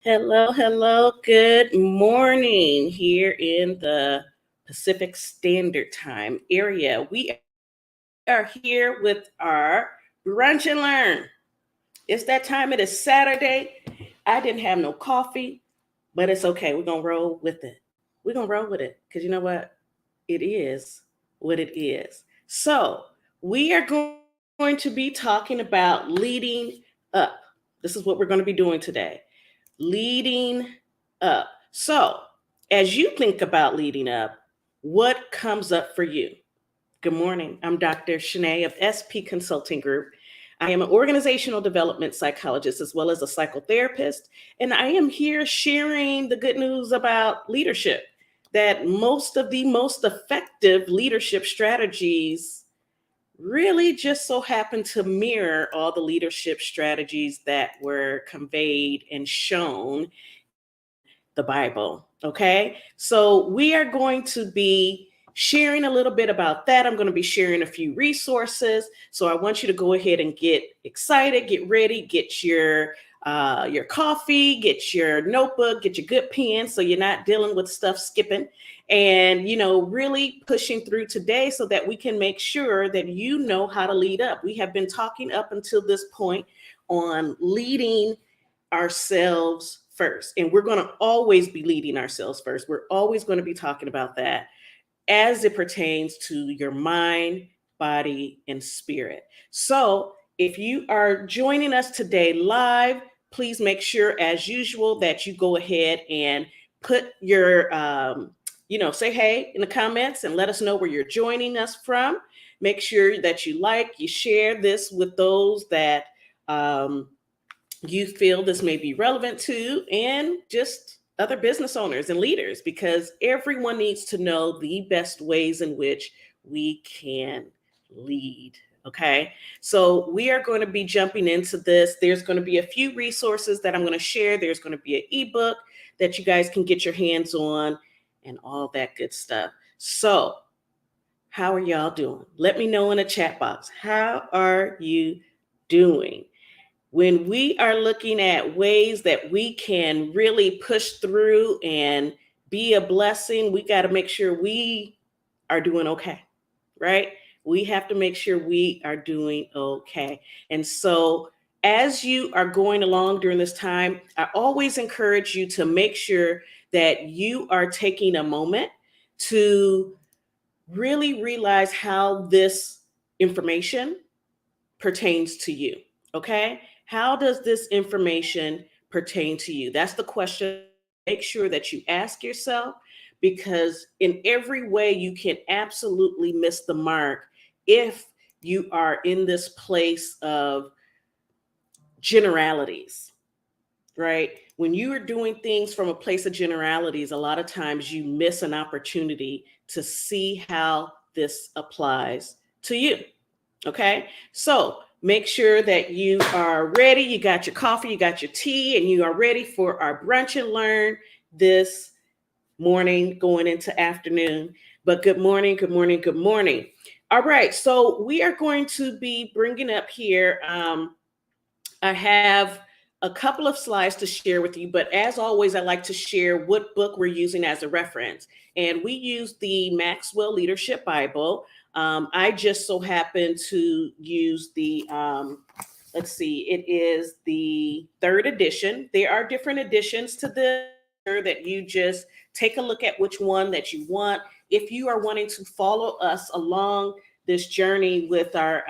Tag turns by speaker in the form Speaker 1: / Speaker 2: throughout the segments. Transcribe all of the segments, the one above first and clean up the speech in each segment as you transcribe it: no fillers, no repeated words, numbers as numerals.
Speaker 1: Hello, hello. Good morning here in the Pacific Standard Time area. We are here with our brunch and learn. It's that time. It is Saturday. I didn't have no coffee, but it's okay. We're going to roll with it. We're going to roll with it because you know what? It is what it is. So, we are going to be talking about leading up. This is what we're going to be doing today, leading up. So, as you think about leading up, what comes up for you? Good morning. I'm Dr. Shanae of SP Consulting Group. I am an organizational development psychologist as well as a psychotherapist, and I am here sharing the good news about leadership, that most of the most effective leadership strategies really just so happen to mirror all the leadership strategies that were conveyed and shown in the Bible. Okay. So we are going to be sharing a little bit about that. I'm going to be sharing a few resources. So I want you to go ahead and get excited, get ready, get your coffee, get your notebook, get your good pen so you're not dealing with stuff skipping, and really pushing through today so that we can make sure that you know how to lead up. We have been talking up until this point on leading ourselves first, and we're going to always be leading ourselves first. We're always going to be talking about that as it pertains to your mind, body, and spirit. So if you are joining us today live, please make sure, as usual, that you go ahead and put your say hey in the comments and let us know where you're joining us from. Make sure that you share this with those that you feel this may be relevant to, and just other business owners and leaders, because everyone needs to know the best ways in which we can lead. Okay, so we are going to be jumping into this. There's going to be a few resources that I'm going to share. There's going to be an ebook that you guys can get your hands on and all that good stuff. So, how are y'all doing? Let me know in the chat box. How are you doing? When we are looking at ways that we can really push through and be a blessing, we got to make sure we are doing okay, right? We have to make sure we are doing okay. And so, as you are going along during this time, I always encourage you to make sure that you are taking a moment to really realize how this information pertains to you. Okay. How does this information pertain to you? That's the question. Make sure that you ask yourself, because in every way you can absolutely miss the mark if you are in this place of generalities, right? When you are doing things from a place of generalities, a lot of times you miss an opportunity to see how this applies to you. Okay, so make sure that you are ready. You got your coffee, you got your tea, and you are ready for our brunch and learn this morning going into afternoon. But good morning, good morning, good morning. All right, so we are going to be bringing up here. I have a couple of slides to share with you, but as always, I like to share what book we're using as a reference. And we use the Maxwell Leadership Bible. I just so happen to use let's see, it is the third edition. There are different editions to this, that you just take a look at which one that you want. If you are wanting to follow us along this journey with our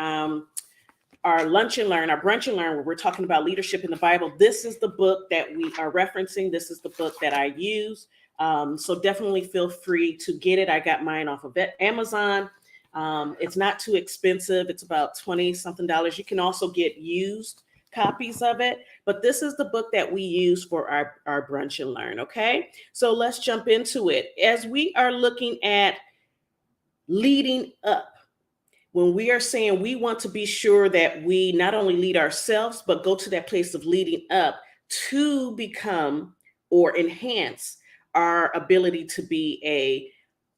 Speaker 1: lunch and learn, our brunch and learn, where we're talking about leadership in the Bible, this is the book that we are referencing. This is the book that I use. So definitely feel free to get it. I got mine off of Amazon. It's not too expensive. It's about 20 something dollars. You can also get used copies of it, but this is the book that we use for our brunch and learn. Okay. So let's jump into it. As we are looking at leading up, when we are saying we want to be sure that we not only lead ourselves, but go to that place of leading up to become or enhance our ability to be a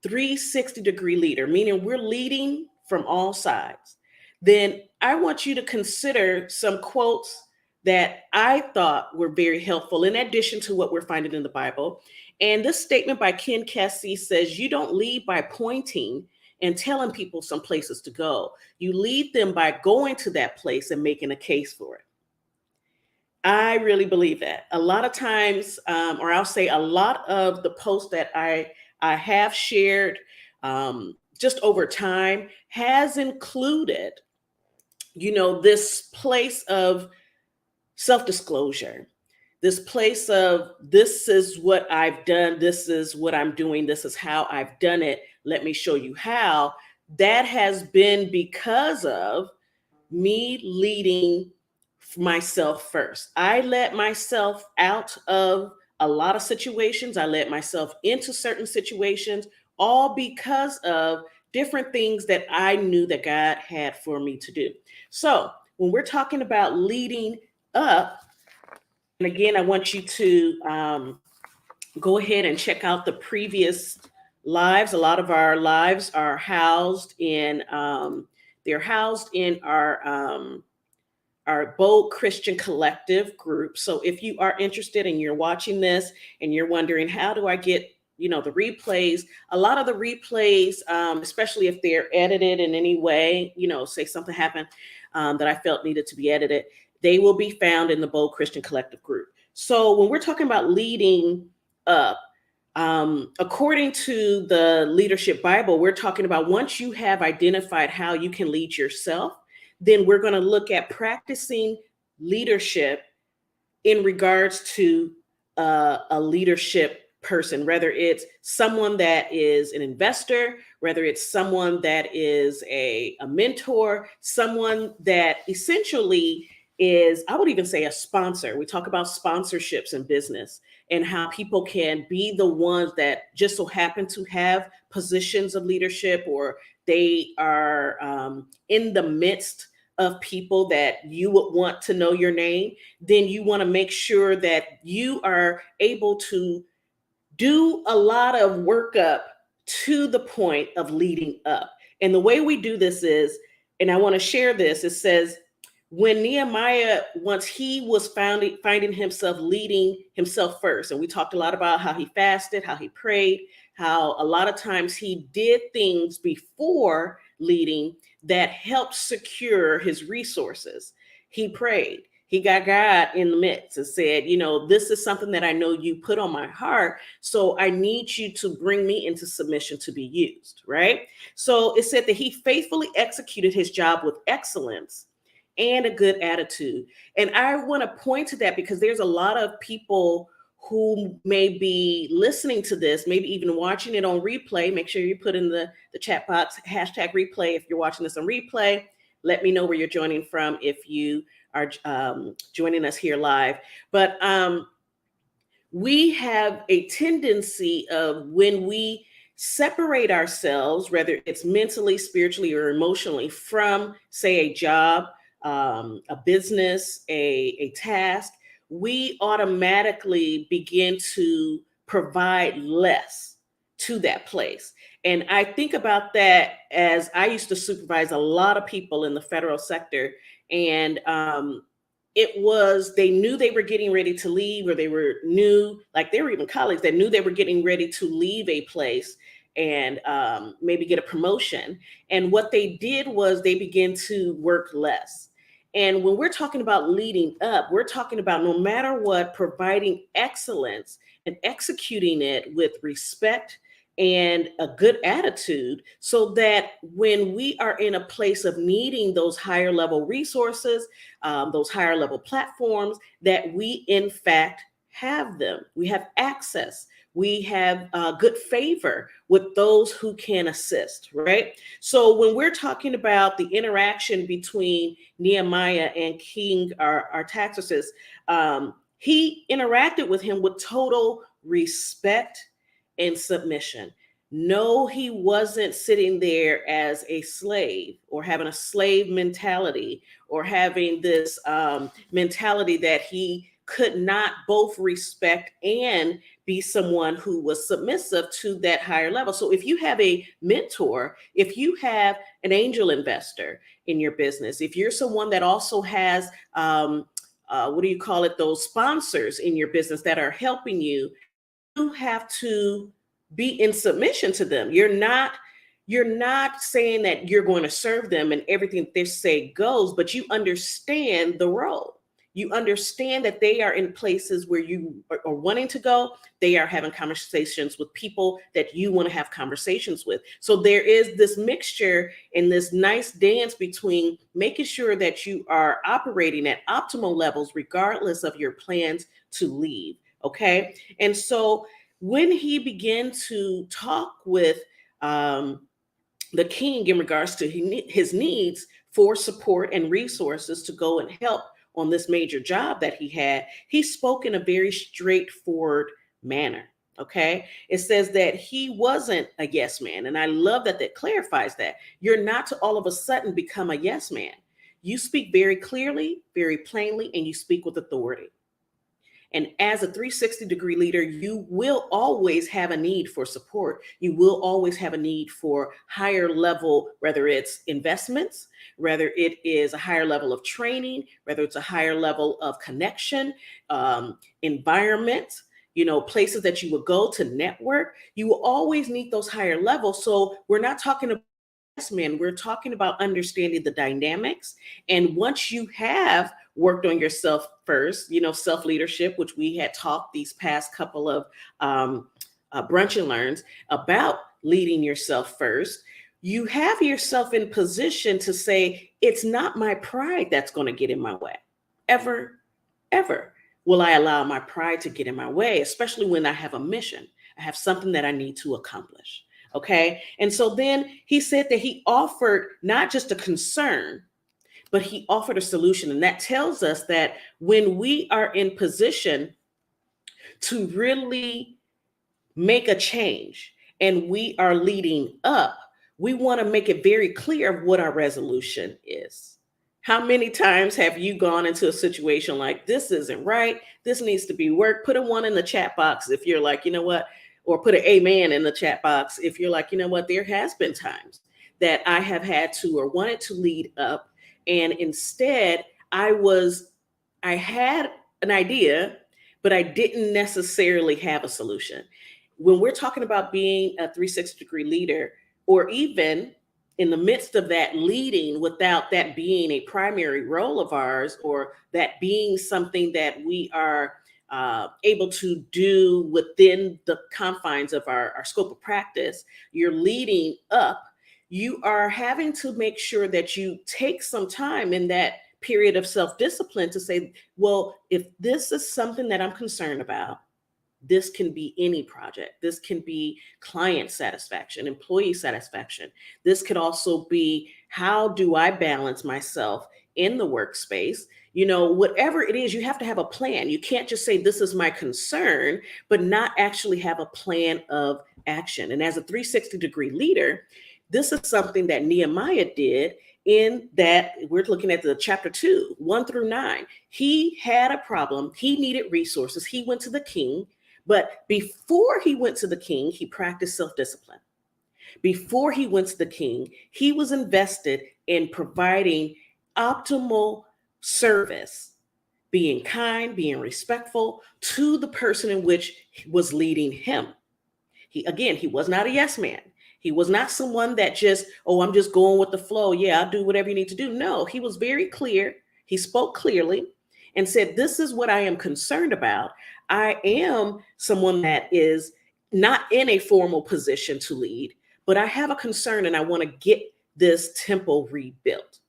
Speaker 1: 360-degree leader, meaning we're leading from all sides, then I want you to consider some quotes that I thought were very helpful, in addition to what we're finding in the Bible. And this statement by Ken Kesey says, "You don't lead by pointing and telling people some places to go. You lead them by going to that place and making a case for it." I really believe that. A lot of times, or I'll say a lot of the posts that I have shared just over time has included, this place of self-disclosure, this place of, this is what I've done, this is what I'm doing, this is how I've done it, let me show you how. That has been because of me leading myself first. I let myself out of a lot of situations. I let myself into certain situations, all because of different things that I knew that God had for me to do. So when we're talking about leading up, and again, I want you to go ahead and check out the previous lives. A lot of our lives are housed in, they're housed in our Bold Christian Collective group. So if you are interested and you're watching this and you're wondering, how do I get, the replays? A lot of the replays, especially if they're edited in any way, say something happened that I felt needed to be edited, they will be found in the Bold Christian Collective group. So when we're talking about leading up, according to the Leadership Bible, we're talking about, once you have identified how you can lead yourself, then we're going to look at practicing leadership in regards to a leadership person, whether it's someone that is an investor, whether it's someone that is a mentor, someone that essentially is, I would even say, a sponsor. We talk about sponsorships in business and how people can be the ones that just so happen to have positions of leadership, or they are in the midst of people that you would want to know your name. Then you want to make sure that you are able to do a lot of workup to the point of leading up. And the way we do this is, and I want to share this, it says, when Nehemiah, once he was finding himself leading himself first, and we talked a lot about how he fasted, how he prayed, how a lot of times he did things before leading that helped secure his resources. He prayed. He got God in the midst and said, this is something that I know you put on my heart, so I need you to bring me into submission to be used, right? So it said that he faithfully executed his job with excellence and a good attitude. And I want to point to that because there's a lot of people who may be listening to this, maybe even watching it on replay. Make sure you put in the chat box, #replay, if you're watching this on replay. Let me know where you're joining from if you are joining us here live. But we have a tendency of, when we separate ourselves, whether it's mentally, spiritually, or emotionally, from, say, a job, a business, a task, we automatically begin to provide less to that place. And I think about that as I used to supervise a lot of people in the federal sector. And it was, they knew they were getting ready to leave, or they were even colleagues that knew they were getting ready to leave a place and maybe get a promotion. And what they did was they began to work less. And when we're talking about leading up, we're talking about, no matter what, providing excellence and executing it with respect and a good attitude, so that when we are in a place of needing those higher level resources, those higher level platforms, that we in fact have them. We have access. We have good favor with those who can assist, right? So when we're talking about the interaction between Nehemiah and King Artaxerxes, he interacted with him with total respect and submission. No, he wasn't sitting there as a slave, or having a slave mentality, or having this mentality that he could not both respect and be someone who was submissive to that higher level. So if you have a mentor, if you have an angel investor in your business, if you're someone that also has what do you call it, those sponsors in your business that are helping you, you have to be in submission to them. You're not saying that you're going to serve them and everything they say goes, but you understand the role. You understand that they are in places where you are wanting to go. They are having conversations with people that you want to have conversations with. So there is this mixture and this nice dance between making sure that you are operating at optimal levels, regardless of your plans to leave. Okay. And so when he began to talk with the king in regards to his needs for support and resources to go and help on this major job that he had, he spoke in a very straightforward manner. Okay. It says that he wasn't a yes man. And I love that that clarifies that. You're not to all of a sudden become a yes man. You speak very clearly, very plainly, and you speak with authority. And as a 360-degree leader, you will always have a need for support. You will always have a need for higher level, whether it's investments, whether it is a higher level of training, whether it's a higher level of connection, environment, places that you would go to network. You will always need those higher levels. So we're not talking about yes, man, we're talking about understanding the dynamics. And once you have worked on yourself first, self leadership, which we had talked these past couple of brunch and learns about leading yourself first, you have yourself in position to say, it's not my pride that's going to get in my way. Ever, ever will I allow my pride to get in my way, especially when I have a mission. I have something that I need to accomplish. Okay. And so then he said that he offered not just a concern, but he offered a solution. And that tells us that when we are in position to really make a change and we are leading up, we want to make it very clear of what our resolution is. How many times have you gone into a situation like, this isn't right, this needs to be worked? Put a 1 in the chat box if you're like, you know what, or put an amen in the chat box if you're like, you know what, there has been times that I have had to or wanted to lead up, and instead I had an idea, but I didn't necessarily have a solution. When we're talking about being a 360-degree leader, or even in the midst of that leading without that being a primary role of ours, or that being something that we are able to do within the confines of our scope of practice, you're leading up, you are having to make sure that you take some time in that period of self-discipline to say, well, if this is something that I'm concerned about, this can be any project. This can be client satisfaction, employee satisfaction. This could also be, how do I balance myself in the workspace? Whatever it is, you have to have a plan. You can't just say, this is my concern, but not actually have a plan of action. And as a 360-degree leader, this is something that Nehemiah did, in that we're looking at the chapter 2, 1 through 9. He had a problem. He needed resources. He went to the king. But before he went to the king, he practiced self-discipline. Before he went to the king, he was invested in providing optimal service, being kind, being respectful to the person in which was leading him. He was not a yes man. He was not someone that just, I'm just going with the flow. Yeah, I'll do whatever you need to do. No, he was very clear. He spoke clearly and said, this is what I am concerned about. I am someone that is not in a formal position to lead, but I have a concern and I want to get this temple rebuilt.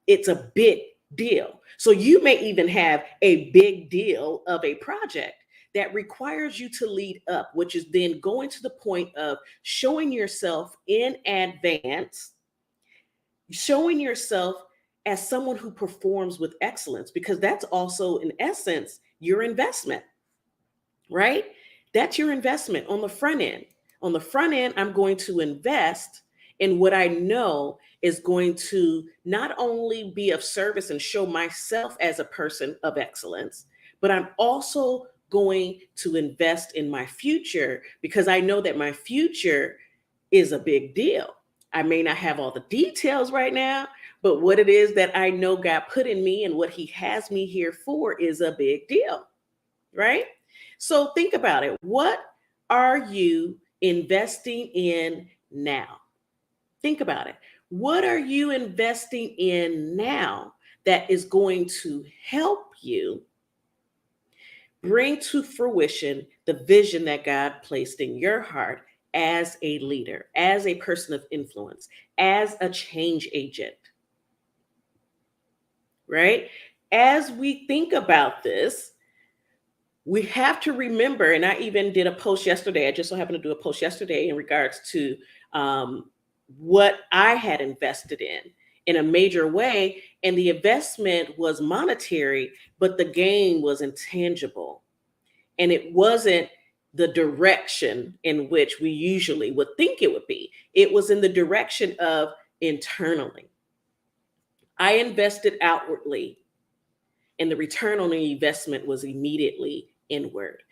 Speaker 1: It's a big deal. So you may even have a big deal of a project that requires you to lead up, which is then going to the point of showing yourself in advance, showing yourself as someone who performs with excellence, because that's also, in essence, your investment, right? That's your investment on the front end. On the front end, I'm going to invest in what I know is going to not only be of service and show myself as a person of excellence, but I'm also going to invest in my future, because I know that my future is a big deal. I may not have all the details right now, but what it is that I know God put in me and what He has me here for is a big deal, right? So think about it. What are you investing in now? Think about it. What are you investing in now that is going to help you bring to fruition the vision that God placed in your heart as a leader, as a person of influence, as a change agent, right? As we think about this, we have to remember, and I even did a post yesterday. I just so happened to do a post yesterday in regards to what I had invested in a major way. And the investment was monetary, but the gain was intangible. And it wasn't the direction in which we usually would think it would be. It was in the direction of internally. I invested outwardly, and the return on the investment was immediately inward,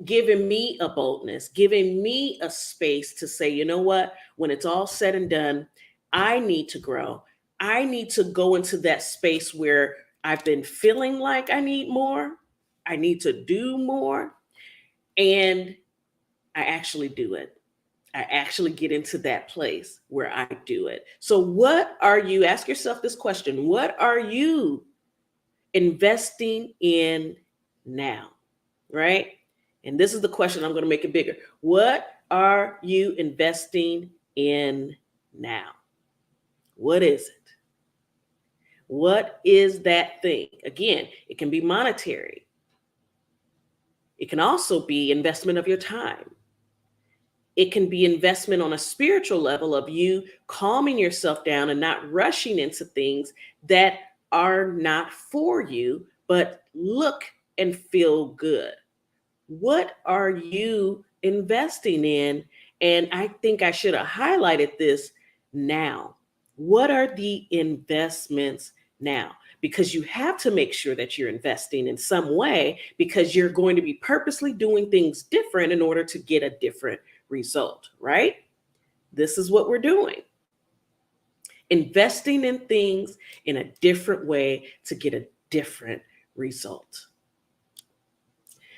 Speaker 1: giving me a boldness, giving me a space to say, you know what, when it's all said and done, I need to grow. I need to go into that space where I've been feeling like I need more. I need to do more. And I actually do it. I actually get into that place where I do it. So, what are you, ask yourself this question, what are you investing in now? Right? And this is the question, I'm going to make it bigger. What are you investing in now? What is it? What is that thing? Again, it can be monetary. It can also be investment of your time. It can be investment on a spiritual level of you calming yourself down and not rushing into things that are not for you, but look and feel good. What are you investing in? And I think I should have highlighted this now. What are the investments now? Because you have to make sure that you're investing in some way, because you're going to be purposely doing things different in order to get a different result, right? This is what we're doing. Investing in things in a different way to get a different result.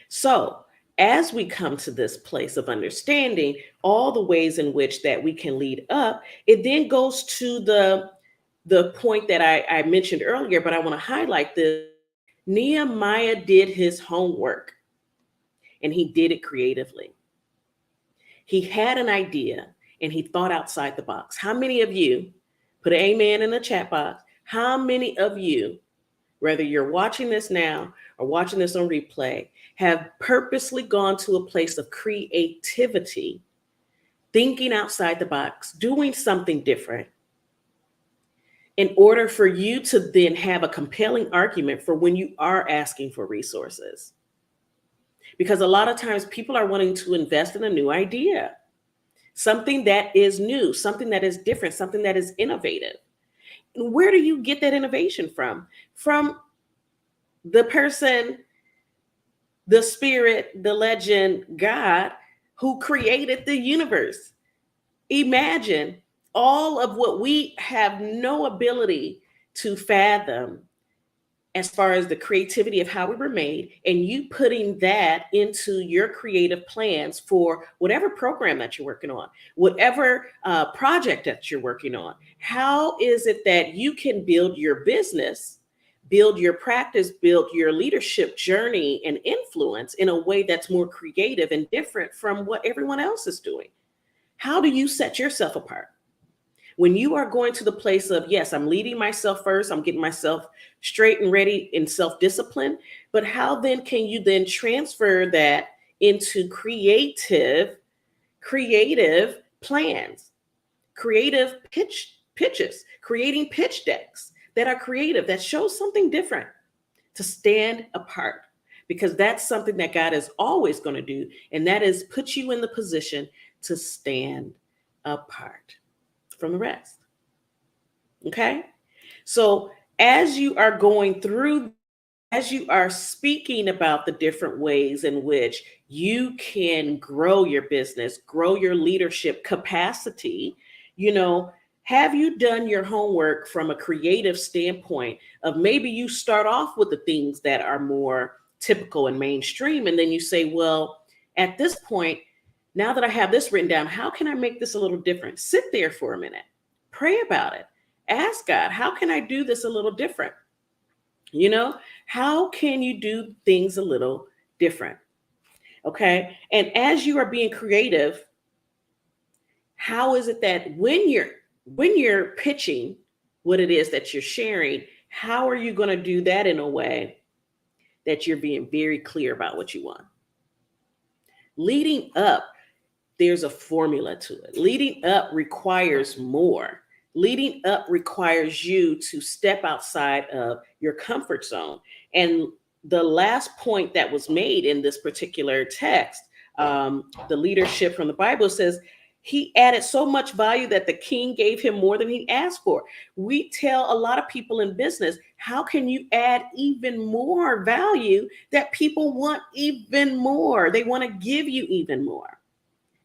Speaker 1: So, as we come to this place of understanding all the ways in which that we can lead up, it then goes to the point that I mentioned earlier, but I want to highlight this. Nehemiah did his homework and he did it creatively. He had an idea and he thought outside the box. How many of you, put an amen in the chat box, how many of you, whether you're watching this now or watching this on replay, have purposely gone to a place of creativity, thinking outside the box, doing something different, in order for you to then have a compelling argument for when you are asking for resources? Because a lot of times people are wanting to invest in a new idea, something that is new, something that is different, something that is innovative. Where do you get that innovation from? From the person, the spirit, the legend, God, who created the universe. Imagine all of what we have no ability to fathom as far as the creativity of how we were made, and you putting that into your creative plans for whatever program that you're working on, whatever project that you're working on. How is it that you can build your business, build your practice, build your leadership journey and influence in a way that's more creative and different from what everyone else is doing? How do you set yourself apart? When you are going to the place of, yes, I'm leading myself first, I'm getting myself straight and ready in self-discipline, but how then can you then transfer that into creative plans, creative pitches, creating pitch decks that are creative, that show something different, to stand apart? Because that's something that God is always going to do, and that is put you in the position to stand apart from the rest. Okay? So as you are going through, as you are speaking about the different ways in which you can grow your business, grow your leadership capacity, Have you done your homework from a creative standpoint of maybe you start off with the things that are more typical and mainstream, and then you say, well, at this point, now that I have this written down, how can I make this a little different? Sit there for a minute, pray about it, ask God, how can I do this a little different? You know, how can you do things a little different? Okay. And as you are being creative, how is it that when you're pitching what it is that you're sharing, how are you going to do that in a way that you're being very clear about what you want? Leading up, there's a formula to it. Leading up requires more. Leading up requires you to step outside of your comfort zone. And the last point that was made in this particular text, the leadership from the Bible says, he added so much value that the king gave him more than he asked for. We tell a lot of people in business, how can you add even more value that people want even more? They want to give you even more.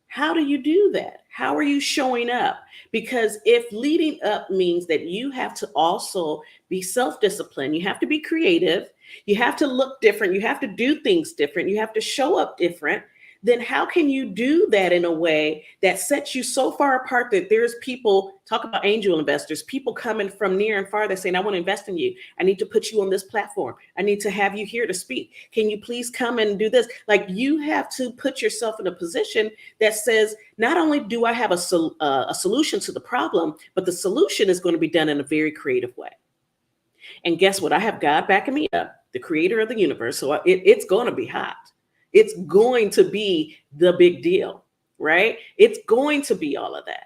Speaker 1: How do you do that? How are you showing up? Because if leading up means that you have to also be self-disciplined, you have to be creative, you have to look different, you have to do things different, you have to show up different, then how can you do that in a way that sets you so far apart that there's people, talk about angel investors, people coming from near and far that saying, I want to invest in you. I need to put you on this platform. I need to have you here to speak. Can you please come and do this? Like, you have to put yourself in a position that says, not only do I have a solution to the problem, but the solution is going to be done in a very creative way. And guess what? I have God backing me up, the creator of the universe. So it's going to be hot. It's going to be the big deal, right? It's going to be all of that.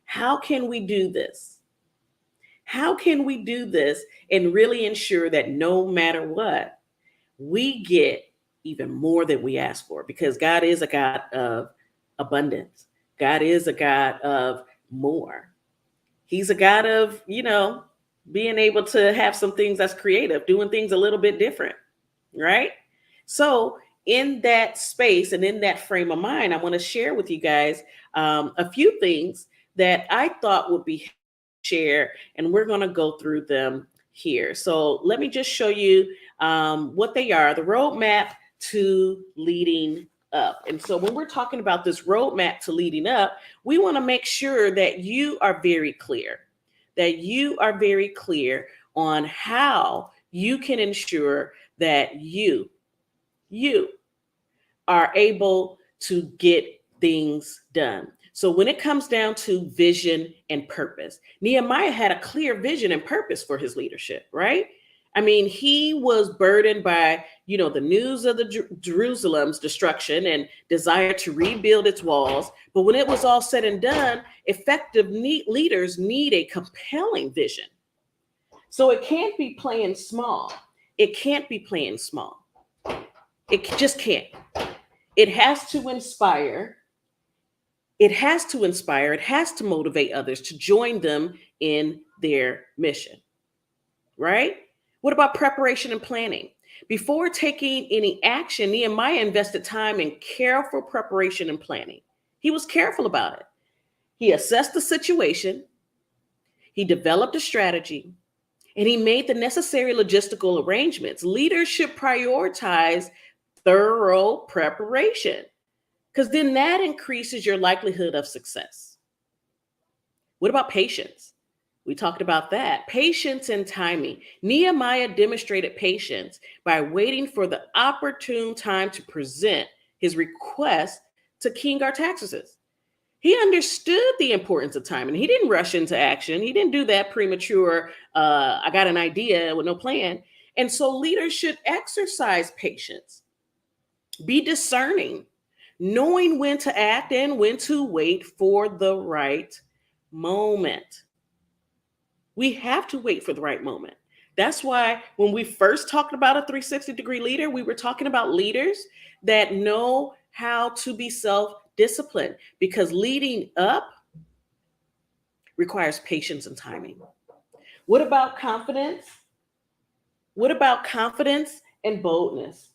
Speaker 1: How can we do this? How can we do this and really ensure that no matter what, we get even more than we ask for? Because God is a God of abundance. God is a God of more. He's a God of, being able to have some things that's creative, doing things a little bit different, right? So in that space and in that frame of mind, I want to share with you guys a few things that I thought would be shared, and we're going to go through them here. So let me just show you what they are, the roadmap to leading up. And so when we're talking about this roadmap to leading up, we want to make sure that you are very clear, on how you can ensure that you are able to get things done. So when it comes down to vision and purpose, Nehemiah had a clear vision and purpose for his leadership, right? I mean, he was burdened by, the news of the Jerusalem's destruction and desire to rebuild its walls. But when it was all said and done, effective leaders need a compelling vision. So it can't be playing small. It just can't. It has to inspire. It has to motivate others to join them in their mission, right? What about preparation and planning? Before taking any action, Nehemiah invested time in careful preparation and planning. He was careful about it. He assessed the situation, he developed a strategy, and he made the necessary logistical arrangements. Leadership prioritized thorough preparation, because then that increases your likelihood of success. What about patience? We talked about that. Patience and timing. Nehemiah demonstrated patience by waiting for the opportune time to present his request to King Artaxerxes. He understood the importance of time, and he didn't rush into action. He didn't do that premature, I got an idea with no plan. And so leaders should exercise patience, be discerning, knowing when to act and when to wait for the right moment. We have to wait for the right moment. That's why when we first talked about a 360-degree leader, we were talking about leaders that know how to be self-disciplined, because leading up requires patience and timing. What about confidence? What about confidence and boldness?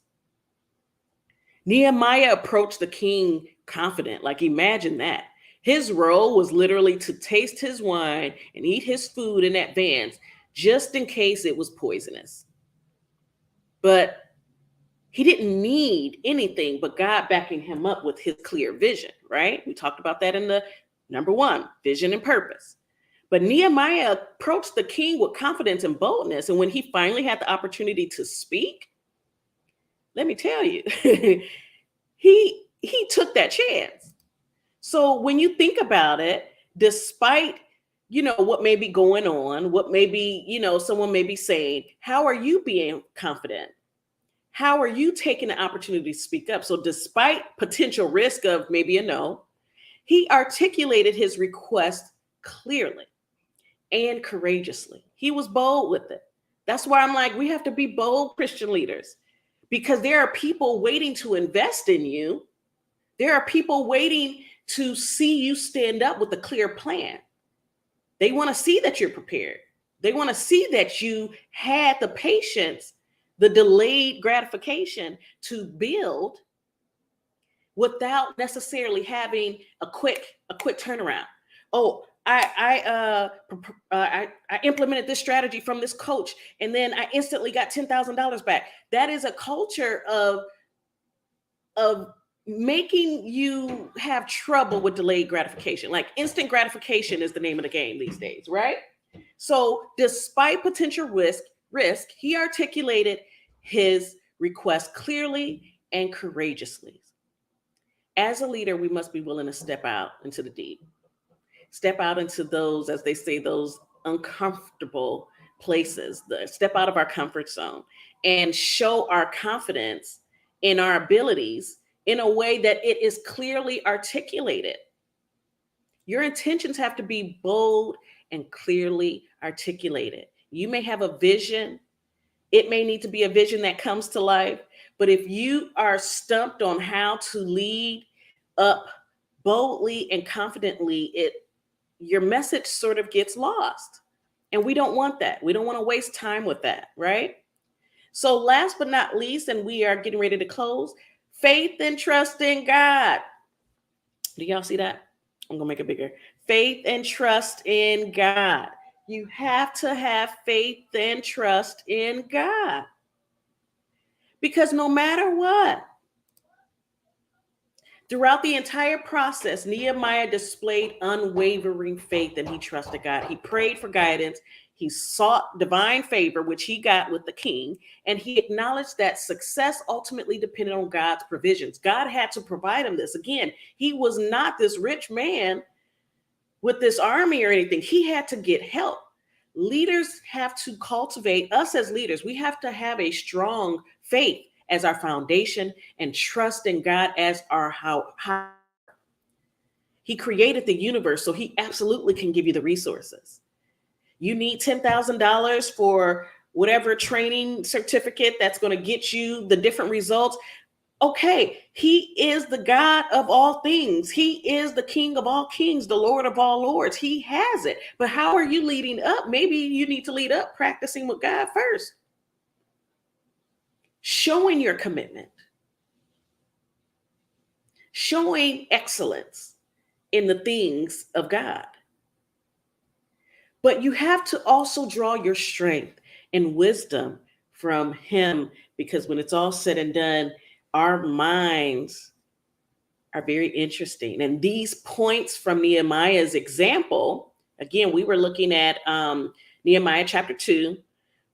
Speaker 1: Nehemiah approached the king confident. Like, imagine that. His role was literally to taste his wine and eat his food in advance, just in case it was poisonous. But he didn't need anything but God backing him up with his clear vision, right? We talked about that in the number one, vision and purpose. But Nehemiah approached the king with confidence and boldness. And when he finally had the opportunity to speak, let me tell you, he took that chance. So when you think about it, despite what may be going on, what may be, someone may be saying, how are you being confident? How are you taking the opportunity to speak up? So despite potential risk of maybe a no, he articulated his request clearly and courageously. He was bold with it. That's why I'm like, we have to be bold Christian leaders, because there are people waiting to invest in you. There are people waiting to see you stand up with a clear plan. They want to see that you're prepared. They want to see that you had the patience, the delayed gratification to build without necessarily having a quick turnaround. Oh, I implemented this strategy from this coach, and then I instantly got $10,000 back. That is a culture of making you have trouble with delayed gratification. Like instant gratification is the name of the game these days, right? So despite potential risk, he articulated his request clearly and courageously. As a leader, we must be willing to step out into the deep, step out into those, as they say, those uncomfortable places, step out of our comfort zone and show our confidence in our abilities in a way that it is clearly articulated. Your intentions have to be bold and clearly articulated. You may have a vision. It may need to be a vision that comes to life. But if you are stumped on how to lead up boldly and confidently, your message sort of gets lost. And we don't want that. We don't want to waste time with that, right? So last but not least, and we are getting ready to close, faith and trust in God. Do y'all see that? I'm going to make it bigger. Faith and trust in God. You have to have faith and trust in God. Because no matter what, throughout the entire process, Nehemiah displayed unwavering faith and he trusted God. He prayed for guidance. He sought divine favor, which he got with the king. And he acknowledged that success ultimately depended on God's provisions. God had to provide him this. Again, he was not this rich man with this army or anything. He had to get help. Leaders have to cultivate, us as leaders, we have to have a strong faith as our foundation and trust in God as our how. He created the universe, so he absolutely can give you the resources. You need $10,000 for whatever training certificate that's going to get you the different results. Okay, he is the God of all things. He is the King of all kings, the Lord of all lords. He has it. But how are you leading up? Maybe you need to lead up practicing with God first. Showing your commitment. Showing excellence in the things of God. But you have to also draw your strength and wisdom from him, because when it's all said and done, our minds are very interesting. And these points from Nehemiah's example, again, we were looking at Nehemiah chapter 2,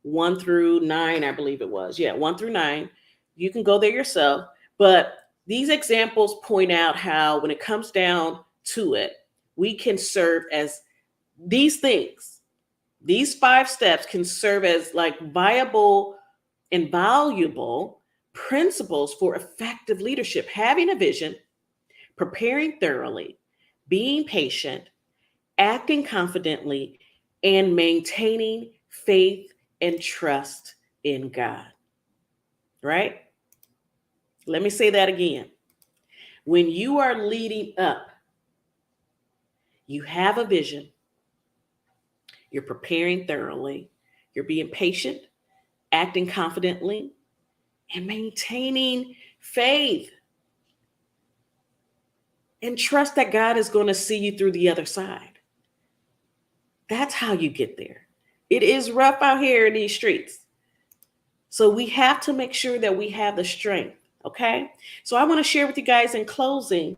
Speaker 1: 1 through 9, I believe it was. Yeah, 1 through 9. You can go there yourself. But these examples point out how when it comes down to it, we can serve as these things. These 5 steps can serve as like viable and valuable principles for effective leadership: having a vision, preparing thoroughly, being patient, acting confidently, and maintaining faith and trust in God. Right? Let me say that again. When you are leading up, you have a vision, you're preparing thoroughly, you're being patient, acting confidently, and maintaining faith and trust that God is going to see you through the other side. That's how you get there. It is rough out here in these streets. So we have to make sure that we have the strength. Okay. So I want to share with you guys in closing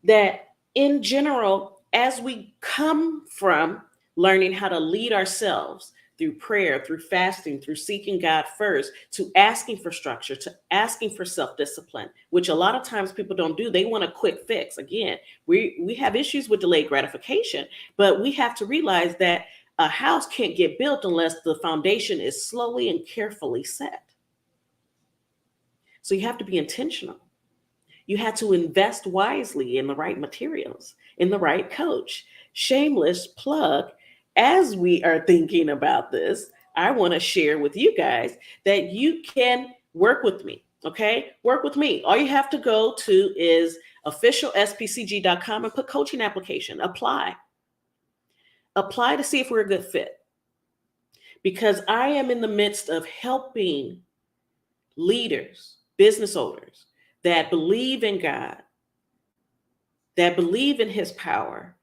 Speaker 1: that in general, as we come from learning how to lead ourselves through prayer, through fasting, through seeking God first, to asking for structure, to asking for self-discipline, which a lot of times people don't do. They want a quick fix. Again, we have issues with delayed gratification, but we have to realize that a house can't get built unless the foundation is slowly and carefully set. So you have to be intentional. You had to invest wisely in the right materials, in the right coach. Shameless plug. As we are thinking about this, I want to share with you guys that you can work with me. Okay. Work with me. All you have to go to is officialspcg.com and put coaching application. Apply. Apply to see if we're a good fit. Because I am in the midst of helping leaders, business owners that believe in God, that believe in his power,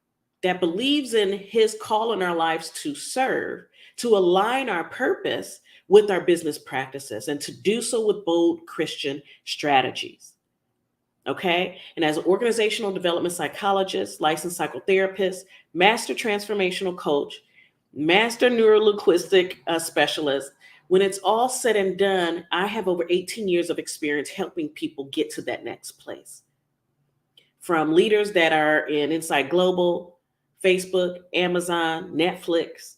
Speaker 1: that believes in his call in our lives to serve, to align our purpose with our business practices, and to do so with bold Christian strategies. Okay. And as an organizational development psychologist, licensed psychotherapist, master transformational coach, master neurolinguistic specialist, when it's all said and done, I have over 18 years of experience helping people get to that next place. From leaders that are in Inside Global, Facebook, Amazon, Netflix,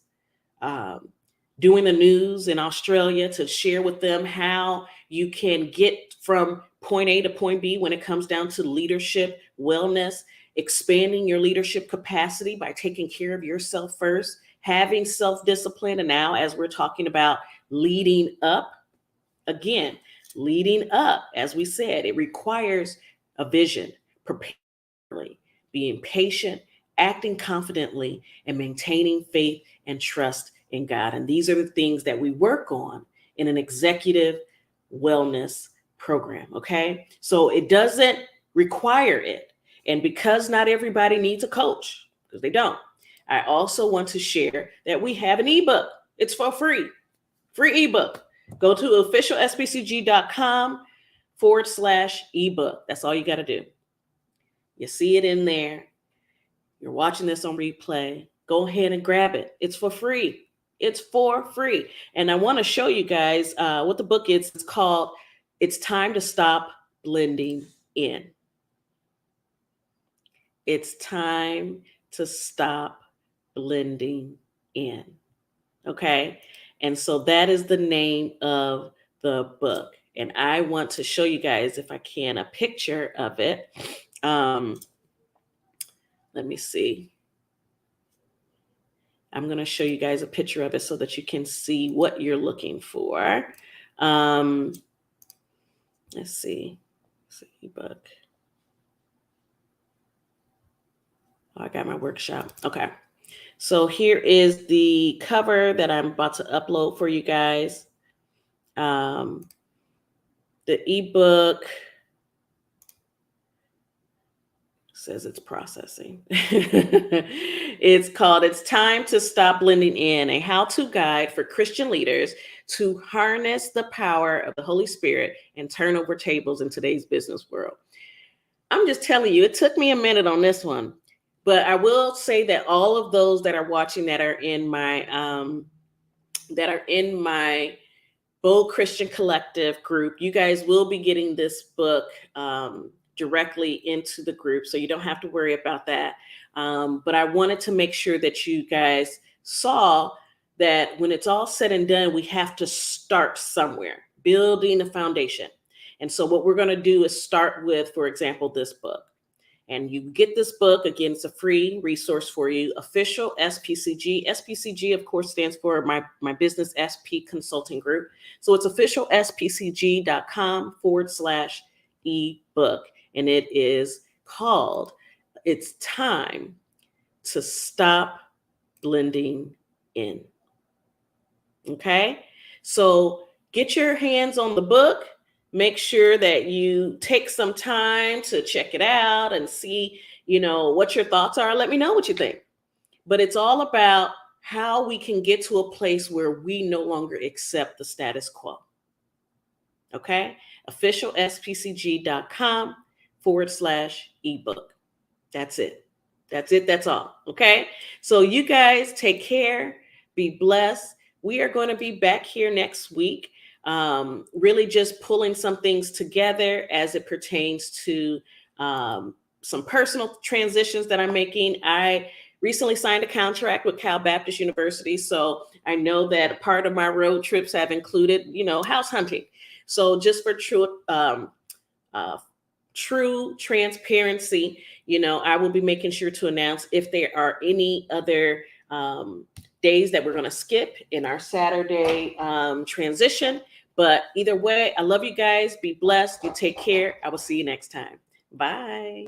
Speaker 1: doing the news in Australia, to share with them how you can get from point A to point B when it comes down to leadership, wellness, expanding your leadership capacity by taking care of yourself first, having self-discipline. And now, as we're talking about leading up, again, leading up, as we said, it requires a vision, preparing, being patient, acting confidently, and maintaining faith and trust in God. And these are the things that we work on in an executive wellness program. Okay. So it doesn't require it. And because not everybody needs a coach, because they don't, I also want to share that we have an ebook. It's for free ebook. Go to officialspcg.com/ebook. That's all you got to do. You see it in there. You're watching this on replay. Go ahead and grab it. It's for free. It's for free. And I want to show you guys what the book is. It's called It's Time to Stop Blending In. It's time to stop blending in. Okay. And so that is the name of the book. And I want to show you guys, if I can, a picture of it. Let me see. I'm going to show you guys a picture of it so that you can see what you're looking for. Let's see. Ebook. Oh, I got my workshop. Okay. So here is the cover that I'm about to upload for you guys. The ebook says it's processing. It's called It's Time to Stop Blending In, a how-to guide for Christian leaders to harness the power of the Holy Spirit and turn over tables in today's business world. I'm just telling you, it took me a minute on this one, but I will say that all of those that are watching that are in my Bold Christian Collective group, you guys will be getting this book directly into the group, so you don't have to worry about that. But I wanted to make sure that you guys saw that when it's all said and done, we have to start somewhere, building a foundation. And so what we're going to do is start with, for example, this book. And you get this book. Again, it's a free resource for you. Official SPCG. SPCG, of course, stands for my business SP consulting group. So it's officialspcg.com/ebook. And it is called It's Time to Stop Blending In. Okay. So get your hands on the book. Make sure that you take some time to check it out and see, what your thoughts are. Let me know what you think. But it's all about how we can get to a place where we no longer accept the status quo. Okay? officialspcg.com/ebook. That's it. That's it. That's all. Okay. So you guys take care. Be blessed. We are going to be back here next week. Really just pulling some things together as it pertains to some personal transitions that I'm making. I recently signed a contract with Cal Baptist University. So I know that a part of my road trips have included, house hunting. So just for true transparency, I will be making sure to announce if there are any other days that we're going to skip in our Saturday transition. But either way, I love you guys. Be blessed. You take care. I will see you next time. Bye.